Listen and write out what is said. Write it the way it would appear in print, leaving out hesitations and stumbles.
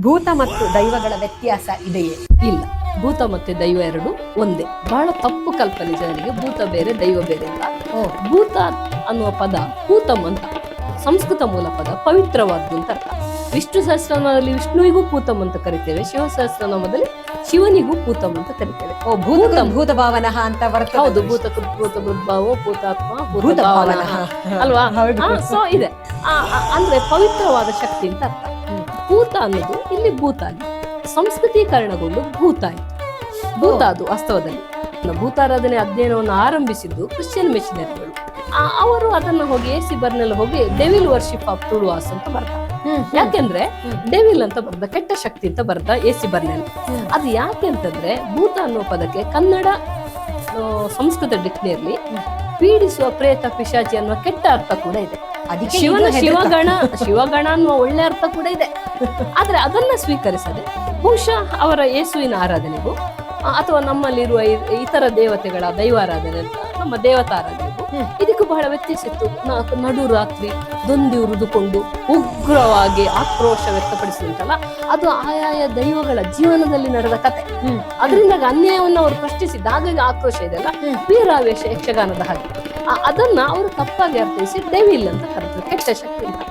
ಭೂತ ಮತ್ತು ದೈವಗಳ ವ್ಯತ್ಯಾಸ ಇದೆಯೇ? ಇಲ್ಲ, ಭೂತ ಮತ್ತೆ ದೈವ ಎರಡು ಒಂದೇ. ಬಹಳ ತಪ್ಪು ಕಲ್ಪನೆ ಜನರಿಗೆ, ಭೂತ ಬೇರೆ ದೈವ ಬೇರೆ ಅಂತ. ಭೂತ ಅನ್ನುವ ಪದ ಭೂತಂ ಅಂತ ಸಂಸ್ಕೃತ ಮೂಲ ಪದ, ಪವಿತ್ರವಾದ್ದು ಅಂತ ಅರ್ಥ. ವಿಷ್ಣು ಸಹಸ್ರನಾಮದಲ್ಲಿ ವಿಷ್ಣುವಿಗೂ ಭೂತಂ ಅಂತ ಕರಿತೇವೆ, ಶಿವ ಸಹಸ್ರನಾಮದಲ್ಲಿ ಶಿವನಿಗೂ ಭೂತಂ ಅಂತ ಕರಿತೇವೆ. ಭೂತ ಭಾವನ ಅಂತ ಬರ್ತದೆ. ಹೌದು, ಭೂತ ಭೂತಭಾವೋ ಭೂತಾತ್ಮ ಭೂತ ಭಾವನ ಅಲ್ವಾ? ಸೊ ಇದೆ ಅಂದ್ರೆ ಪವಿತ್ರವಾದ ಶಕ್ತಿ ಅಂತ ಅರ್ಥ. ಭೂತ ಅನ್ನೋದು ಇಲ್ಲಿ ಭೂತ ಸಂಸ್ಕೃತೀಕರಣಗೊಂಡು ಭೂತ ಆಯ್ತು. ಭೂತ ಅದು ವಾಸ್ತವದಲ್ಲಿ ಭೂತಾರಾಧನೆ ಅಧ್ಯಯನವನ್ನು ಆರಂಭಿಸಿದ್ದು ಕ್ರಿಶ್ಚಿಯನ್ ಮಿಷನರಿಗಳು. ಅವರು ಅದನ್ನ ಹೋಗಿ ಎಸಿ ಬರ್ನೆಲ್ಲ ಹೋಗಿ ಡೆವಿಲ್ ವರ್ಷಿಪ್ ಆಫ್ ತುಳುವಾಸ್ ಅಂತ ಬರ್ದ. ಯಾಕೆಂದ್ರೆ ಡೆವಿಲ್ ಅಂತ ಬರ್ದ, ಕೆಟ್ಟ ಶಕ್ತಿ ಅಂತ ಬರ್ದ ಎಸಿ ಬರ್ನೆಲ್. ಅದು ಯಾಕೆ ಅಂತಂದ್ರೆ ಭೂತ ಅನ್ನೋ ಪದಕ್ಕೆ ಕನ್ನಡ ಸಂಸ್ಕೃತ ಡಿಕ್ಷನರಿಯಲ್ಲಿ ಪೀಡಿಸುವ ಪ್ರೇತ ಪಿಶಾಚಿ ಅನ್ನುವ ಕೆಟ್ಟ ಅರ್ಥ ಕೂಡ ಇದೆ. ಶಿವಗಣ ಅನ್ನುವ ಒಳ್ಳೆ ಅರ್ಥ ಕೂಡ ಇದೆ. ಆದ್ರೆ ಅದನ್ನ ಸ್ವೀಕರಿಸದೆ ಬಹುಶಃ ಅವರ ಯೇಸುವಿನ ಆರಾಧನೆಗೂ ಅಥವಾ ನಮ್ಮಲ್ಲಿರುವ ಇತರ ದೇವತೆಗಳ ದೈವಾರಾಧನೆ ಅಂತ ನಮ್ಮ ದೇವತಾರಾಧನೆಗೂ ಇದಕ್ಕೂ ಬಹಳ ವ್ಯತ್ಯಾಸ ಇತ್ತು. ನಡು ರಾತ್ರಿ ದೊಂದಿ ಉರಿದುಕೊಂಡು ಉಗ್ರವಾಗಿ ಆಕ್ರೋಶ ವ್ಯಕ್ತಪಡಿಸುತ್ತಲ್ಲ, ಅದು ಆಯಾಯ ದೈವಗಳ ಜೀವನದಲ್ಲಿ ನಡೆದ ಕತೆ. ಅದರಿಂದ ಅನ್ಯಾಯವನ್ನು ಅವರು ಪ್ರಶ್ನಿಸಿದ ಹಾಗಾಗಿ ಆಕ್ರೋಶ ಇದೆಲ್ಲ ವೀರಾವೇಶ ಯಕ್ಷಗಾನದ ಹಾಗೆ. ಅದನ್ನ ಅವರು ತಪ್ಪಾಗಿ ಅರ್ಥೈಸಿ ಡೆವಿಲ್ ಅಂತ ಕರೆದ್ರು, ಕೆಟ್ಟ ಶಕ್ತಿ ಅಂತ.